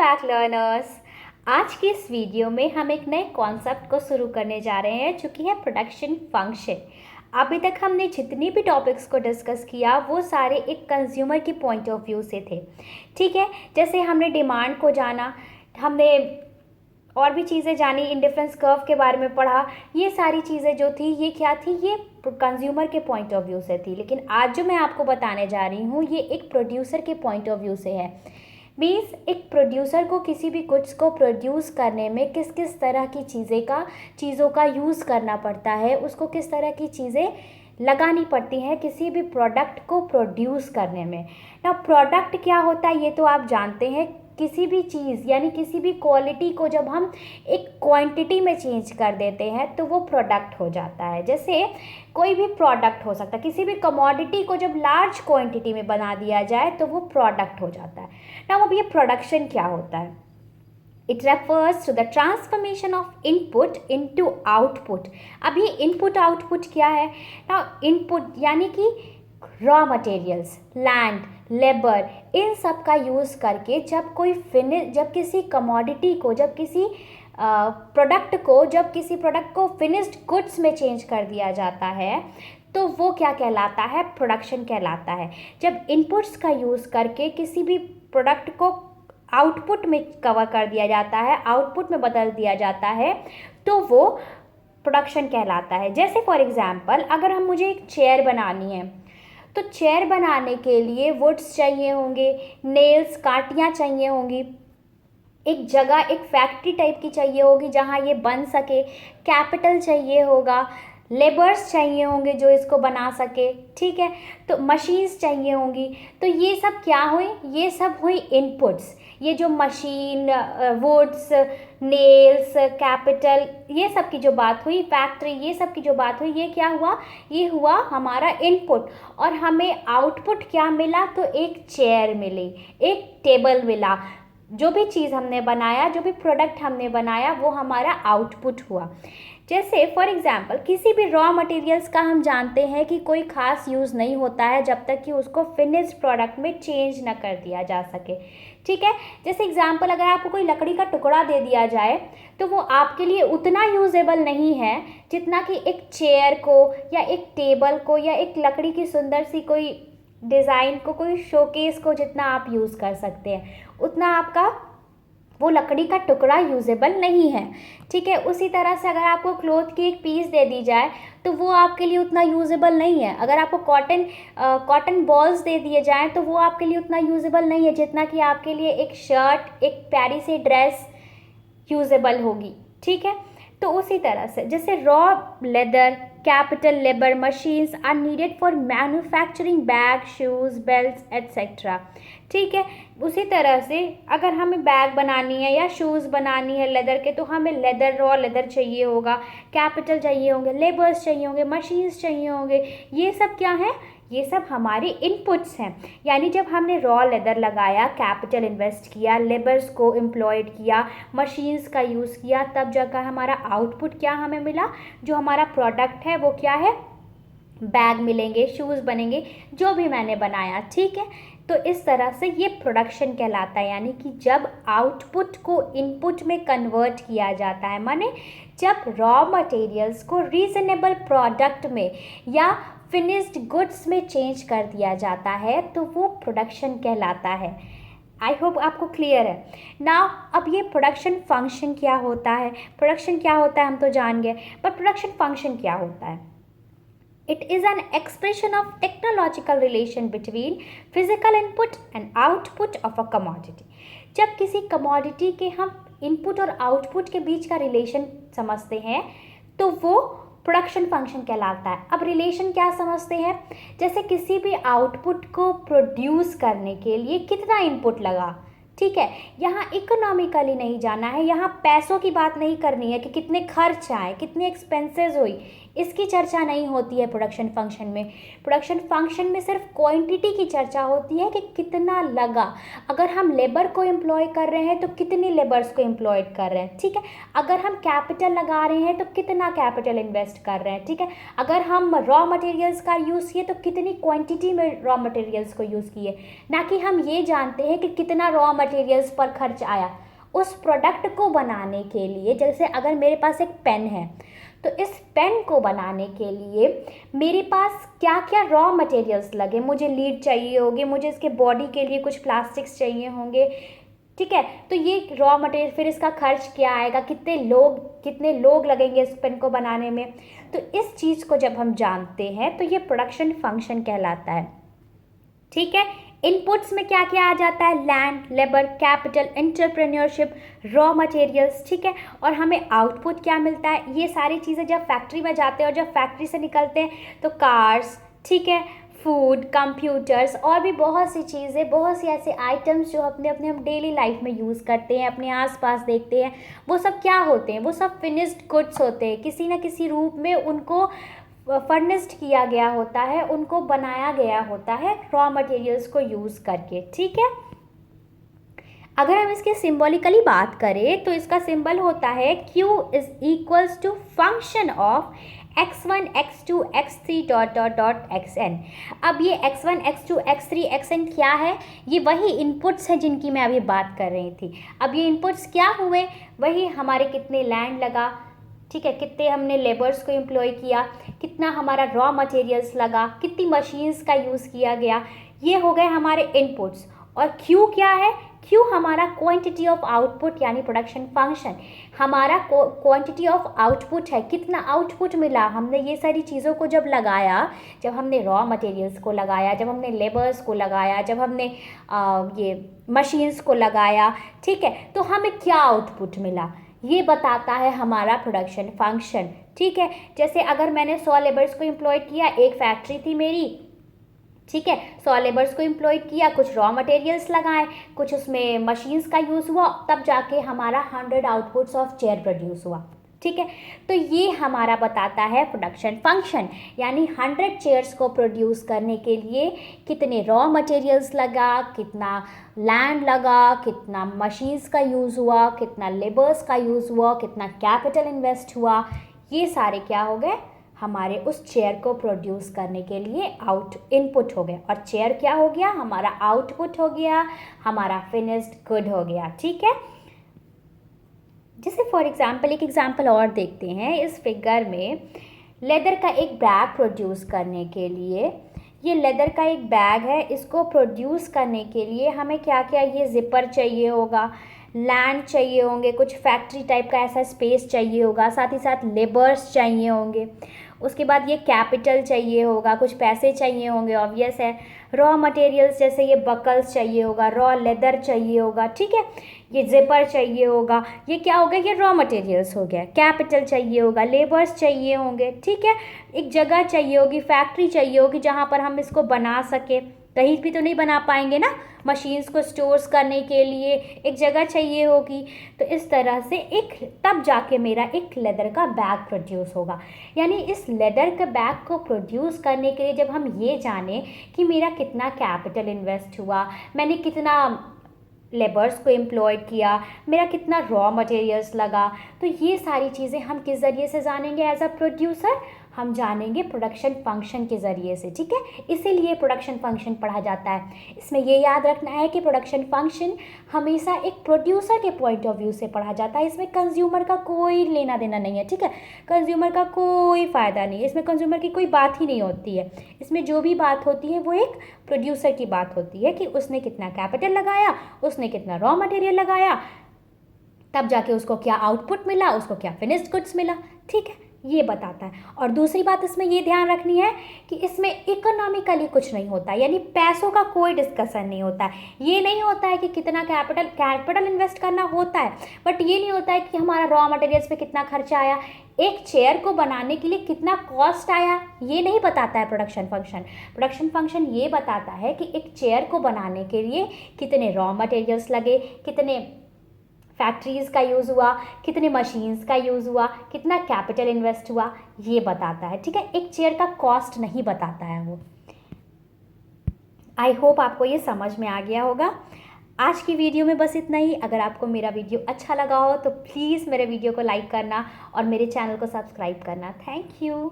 Back learners. आज की इस वीडियो में हम एक नए कॉन्सेप्ट को शुरू करने जा रहे हैं जो कि है प्रोडक्शन फंक्शन। अभी तक हमने जितनी भी टॉपिक्स को डिस्कस किया वो सारे एक कंज्यूमर की पॉइंट ऑफ व्यू से थे। ठीक है, जैसे हमने डिमांड को जाना, हमने और भी चीज़ें जानी, इंडिफरेंस कर्व के बारे में पढ़ा। ये सारी चीज़ें जो थी ये क्या थी, ये कंज्यूमर के पॉइंट ऑफ व्यू से थी। लेकिन आज जो मैं आपको बताने जा रही हूँ ये एक प्रोड्यूसर के पॉइंट ऑफ व्यू से है। मीन्स एक प्रोड्यूसर को किसी भी गुड्स को प्रोड्यूस करने में किस किस तरह की चीज़ों का यूज़ करना पड़ता है, उसको किस तरह की चीज़ें लगानी पड़ती हैं किसी भी प्रोडक्ट को प्रोड्यूस करने में। ना प्रोडक्ट क्या होता है ये तो आप जानते हैं। किसी भी चीज़ यानी किसी भी क्वालिटी को जब हम एक क्वांटिटी में चेंज कर देते हैं तो वो प्रोडक्ट हो जाता है। जैसे कोई भी प्रोडक्ट हो सकता है, किसी भी कमोडिटी को जब लार्ज क्वांटिटी में बना दिया जाए तो वो प्रोडक्ट हो जाता है ना। अब ये प्रोडक्शन क्या होता है? It refers to the transformation of input into output. अब ये इनपुट आउटपुट क्या है ना? इनपुट यानी कि रॉ मटेरियल्स, लैंड, लेबर, इन सब का यूज़ करके जब किसी कमोडिटी को, जब किसी प्रोडक्ट को फिनिश्ड गुड्स में चेंज कर दिया जाता है तो वो क्या कहलाता है? प्रोडक्शन कहलाता है। जब इनपुट्स का यूज़ करके किसी भी प्रोडक्ट को आउटपुट में कवर कर दिया जाता है, आउटपुट में बदल दिया जाता है तो वो प्रोडक्शन कहलाता है। जैसे फॉर एग्जांपल अगर मुझे एक चेयर बनानी है तो चेयर बनाने के लिए वुड्स चाहिए होंगे, नेल्स, कांटियाँ चाहिए होंगी, एक जगह, एक फैक्ट्री टाइप की चाहिए होगी जहाँ ये बन सके, कैपिटल चाहिए होगा, लेबर्स चाहिए होंगे जो इसको बना सके। ठीक है, तो मशीन्स चाहिए होंगी। तो ये सब क्या हुई? ये सब हुई इनपुट्स। ये जो मशीन, वुड्स, नेल्स, कैपिटल, ये सब की जो बात हुई, फैक्ट्री, ये सब की जो बात हुई, ये क्या हुआ? ये हुआ हमारा इनपुट। और हमें आउटपुट क्या मिला? तो एक चेयर मिली, एक टेबल मिला। जो भी चीज़ हमने बनाया, जो भी प्रोडक्ट हमने बनाया वो हमारा आउटपुट हुआ। जैसे फॉर एग्जांपल किसी भी रॉ मटेरियल्स का हम जानते हैं कि कोई ख़ास यूज़ नहीं होता है जब तक कि उसको फिनिश्ड प्रोडक्ट में चेंज ना कर दिया जा सके। ठीक है, जैसे एग्जांपल अगर आपको कोई लकड़ी का टुकड़ा दे दिया जाए तो वो आपके लिए उतना यूजेबल नहीं है जितना कि एक चेयर को या एक टेबल को या एक लकड़ी की सुंदर सी कोई डिज़ाइन को, कोई शोकेस को जितना आप यूज़ कर सकते हैं उतना आपका वो लकड़ी का टुकड़ा यूजेबल नहीं है। ठीक है, उसी तरह से अगर आपको क्लॉथ की एक पीस दे दी जाए तो वो आपके लिए उतना यूजेबल नहीं है। अगर आपको कॉटन बॉल्स दे दिए जाएँ तो वो आपके लिए उतना यूजेबल नहीं है जितना कि आपके लिए एक शर्ट, एक प्यारी सी ड्रेस यूजेबल होगी। ठीक है, तो उसी तरह से जैसे raw leather, capital, labour, machines are needed for manufacturing bag, shoes, belts etcetera. ठीक है, उसी तरह से अगर हमें बैग बनानी है या शूज़ बनानी है लेदर के तो हमें लेदर, रॉ लेदर चाहिए होगा, कैपिटल चाहिए होंगे, लेबर्स चाहिए होंगे, मशीन्स चाहिए होंगे। ये सब क्या है? ये सब हमारे इनपुट्स हैं। यानी जब हमने रॉ लेदर लगाया, कैपिटल इन्वेस्ट किया, लेबर्स को एम्प्लॉयड किया, मशीन्स का यूज़ किया, तब जाकर हमारा आउटपुट क्या हमें मिला? जो हमारा प्रोडक्ट है वो क्या है? बैग मिलेंगे, शूज़ बनेंगे, जो भी मैंने बनाया। ठीक है, तो इस तरह से ये प्रोडक्शन कहलाता है। यानी कि जब आउटपुट को इनपुट में कन्वर्ट किया जाता है, माने जब रॉ मटेरियल्स को रीजनेबल प्रोडक्ट में या फिनिश्ड गुड्स में चेंज कर दिया जाता है तो वो प्रोडक्शन कहलाता है। आई होप आपको क्लियर है ना। अब ये प्रोडक्शन फंक्शन क्या होता है? प्रोडक्शन क्या होता है हम तो जान गए, पर प्रोडक्शन फंक्शन क्या होता है? It is an expression of technological relation between physical input and output of a commodity. जब किसी commodity के हम input और output के बीच का relation समझते हैं तो वो प्रोडक्शन फंक्शन कहलाता है। अब रिलेशन क्या समझते हैं? जैसे किसी भी आउटपुट को प्रोड्यूस करने के लिए कितना इनपुट लगा। ठीक है, यहाँ इकोनॉमिकली नहीं जाना है, यहाँ पैसों की बात नहीं करनी है कि कितने खर्च आए, कितने एक्सपेंसेस हुई, इसकी चर्चा नहीं होती है प्रोडक्शन फंक्शन में। प्रोडक्शन फंक्शन में सिर्फ क्वांटिटी की चर्चा होती है कि कितना लगा। अगर हम लेबर को एम्प्लॉय कर रहे हैं तो कितने लेबर्स को एम्प्लॉयड कर रहे हैं, ठीक है। अगर हम कैपिटल लगा रहे हैं तो कितना कैपिटल इन्वेस्ट कर रहे हैं, ठीक है। अगर हम रॉ मटेरियल्स का यूज़ किए तो कितनी क्वांटिटी में रॉ मटेरियल्स को यूज़ किए, ना कि हम ये जानते हैं कि कितना रॉ मटेरियल्स पर खर्च आया उस प्रोडक्ट को बनाने के लिए। जैसे अगर मेरे पास एक पेन है तो इस पेन को बनाने के लिए मेरे पास क्या क्या रॉ मटेरियल्स लगे, मुझे लीड चाहिए होगी, मुझे इसके बॉडी के लिए कुछ प्लास्टिक्स चाहिए होंगे, ठीक है। तो ये रॉ मटेरियल, फिर इसका खर्च क्या आएगा, कितने लोग लगेंगे इस पेन को बनाने में। तो इस चीज़ को जब हम जानते हैं तो ये प्रोडक्शन फंक्शन कहलाता है, ठीक है। इनपुट्स में क्या क्या आ जाता है, land, labour, capital, entrepreneurship, raw materials, ठीक है। और हमें आउटपुट क्या मिलता है, ये सारी चीज़ें जब फैक्ट्री में जाते हैं और जब फैक्ट्री से निकलते हैं तो कार्स, ठीक है, फूड, कंप्यूटर्स और भी बहुत सी चीज़ें, बहुत सी ऐसे आइटम्स जो अपने अपने हम डेली लाइफ में यूज़ करते हैं, अपने आसपास देखते हैं, वो सब क्या होते हैं, वो सब फिनिश्ड गुड्स होते हैं। किसी न किसी रूप में उनको फर्निश्ड किया गया होता है, उनको बनाया गया होता है रॉ मटेरियल्स को यूज़ करके, ठीक है। अगर हम इसके सिंबॉलिकली बात करें तो इसका सिंबल होता है Q is equals to function of x1 x2 x3 dot dot dot xn। अब ये x1 x2 x3 xn क्या है, ये वही इनपुट्स हैं जिनकी मैं अभी बात कर रही थी। अब ये इनपुट्स क्या हुए, वही हमारे कितने लैंड लगा, ठीक है, कितने हमने लेबर्स को एम्प्लॉय किया, कितना हमारा रॉ मटेरियल्स लगा, कितनी मशीन्स का यूज़ किया गया, ये हो गए हमारे इनपुट्स। और Q क्या है, Q हमारा क्वांटिटी ऑफ आउटपुट यानी प्रोडक्शन फंक्शन, हमारा क्वांटिटी ऑफ आउटपुट है, कितना आउटपुट मिला। हमने ये सारी चीज़ों को जब लगाया, जब हमने रॉ मटेरियल्स को लगाया, जब हमने लेबर्स को लगाया, जब हमने ये मशीन्स को लगाया, ठीक है, तो हमें क्या आउटपुट मिला, ये बताता है हमारा प्रोडक्शन फंक्शन, ठीक है। जैसे अगर मैंने 100 लेबर्स को एम्प्लॉय किया, एक फैक्ट्री थी मेरी, ठीक है, 100 लेबर्स को एम्प्लॉय किया, कुछ रॉ मटेरियल्स लगाए, कुछ उसमें मशीन्स का यूज़ हुआ, तब जाके हमारा 100 आउटपुट्स ऑफ चेयर प्रोड्यूस हुआ, ठीक है। तो ये हमारा बताता है प्रोडक्शन फंक्शन, यानी 100 चेयर्स को प्रोड्यूस करने के लिए कितने रॉ मटेरियल्स लगा, कितना लैंड लगा, कितना मशीन्स का यूज़ हुआ, कितना लेबर्स का यूज़ हुआ, कितना कैपिटल इन्वेस्ट हुआ, ये सारे क्या हो गए, हमारे उस चेयर को प्रोड्यूस करने के लिए इनपुट हो गए। और चेयर क्या हो गया, हमारा आउटपुट हो गया, हमारा फिनिश्ड गुड हो गया, ठीक है। जैसे फॉर एग्जांपल एक एग्जांपल और देखते हैं। इस फिगर में लेदर का एक बैग प्रोड्यूस करने के लिए, ये लेदर का एक बैग है, इसको प्रोड्यूस करने के लिए हमें क्या क्या, ये जिपर चाहिए होगा, लैंड चाहिए होंगे, कुछ फैक्ट्री टाइप का ऐसा स्पेस चाहिए होगा, साथ ही साथ लेबर्स चाहिए होंगे, उसके बाद ये कैपिटल चाहिए होगा, कुछ पैसे चाहिए होंगे, ऑब्वियस है। रॉ मटेरियल्स जैसे ये बकल्स चाहिए होगा, रॉ लेदर चाहिए होगा, ठीक है, ये जिपर चाहिए होगा, ये क्या हो गया, ये रॉ मटेरियल्स हो गया। कैपिटल चाहिए होगा, लेबर्स चाहिए होंगे, ठीक है, एक जगह चाहिए होगी, फैक्ट्री चाहिए होगी जहाँ पर हम इसको बना सके, कहीं भी तो नहीं बना पाएंगे ना, मशीन्स को स्टोर्स करने के लिए एक जगह चाहिए होगी। तो इस तरह से तब जाके मेरा एक लेदर का बैग प्रोड्यूस होगा। यानी इस लेदर के बैग को प्रोड्यूस करने के लिए जब हम ये जाने कि मेरा कितना कैपिटल इन्वेस्ट हुआ, मैंने कितना लेबर्स को एम्प्लॉयड किया, मेरा कितना रॉ मटेरियल्स लगा, तो ये सारी चीज़ें हम किस ज़रिए से जानेंगे एज अ प्रोड्यूसर, हम जानेंगे प्रोडक्शन फंक्शन के ज़रिए से, ठीक है। इसीलिए प्रोडक्शन फंक्शन पढ़ा जाता है। इसमें ये याद रखना है कि प्रोडक्शन फंक्शन हमेशा एक प्रोड्यूसर के पॉइंट ऑफ व्यू से पढ़ा जाता है। इसमें कंज्यूमर का कोई लेना देना नहीं है, ठीक है, कंज्यूमर का कोई फ़ायदा नहीं है, इसमें कंज्यूमर की कोई बात ही नहीं होती है। इसमें जो भी बात होती है वो एक प्रोड्यूसर की बात होती है कि उसने कितना कैपिटल लगाया, उसने कितना रॉ मटेरियल लगाया, तब जाके उसको क्या आउटपुट मिला, उसको क्या फिनिश्ड गुड्स मिला, ठीक है, ये बताता है। और दूसरी बात इसमें ये ध्यान रखनी है कि इसमें इकोनॉमिकली कुछ नहीं होता, यानी पैसों का कोई डिस्कशन नहीं होता है। ये नहीं होता है कि कितना कैपिटल इन्वेस्ट करना होता है, बट ये नहीं होता है कि हमारा रॉ मटेरियल्स पे कितना खर्चा आया, एक चेयर को बनाने के लिए कितना कॉस्ट आया, ये नहीं बताता है प्रोडक्शन फंक्शन। प्रोडक्शन फंक्शन ये बताता है कि एक चेयर को बनाने के लिए कितने रॉ मटेरियल्स लगे, कितने फैक्ट्रीज़ का यूज़ हुआ, कितने मशीन्स का यूज़ हुआ, कितना कैपिटल इन्वेस्ट हुआ, ये बताता है। ठीक है, एक चेयर का कॉस्ट नहीं बताता है वो। आई होप आपको ये समझ में आ गया होगा। आज की वीडियो में बस इतना ही। अगर आपको मेरा वीडियो अच्छा लगा हो तो प्लीज़ मेरे वीडियो को लाइक करना और मेरे चैनल को सब्सक्राइब करना। Thank you.